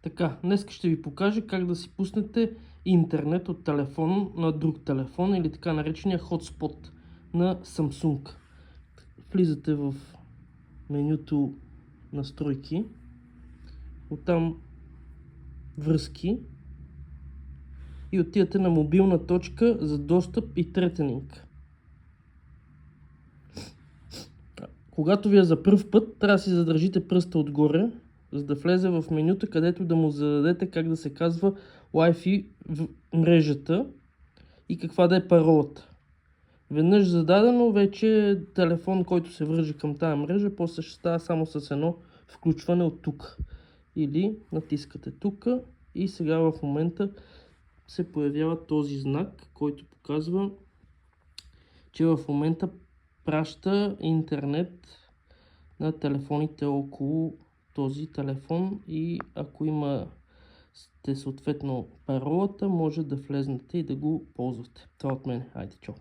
Така, днес ще ви покажа как да си пуснете интернет от телефон на друг телефон или така наречения хотспот на Samsung. Влизате в менюто настройки, оттам връзки и отивате на мобилна точка за достъп и третенинг. Когато ви е за пръв път, трябва да си задържите пръста отгоре, за да влезе в менюта, където да му зададете как да се казва Wi-Fi в мрежата и каква да е паролата. Веднъж зададено, вече телефон, който се вържи към тази мрежа, после ще става само с едно включване от тук. Или натискате тук и сега в момента се появява този знак, който показва, че в момента праща интернет на телефоните около този телефон и ако имате съответно паролата, може да влезнете и да го ползвате. Това от мен. Айде, чао!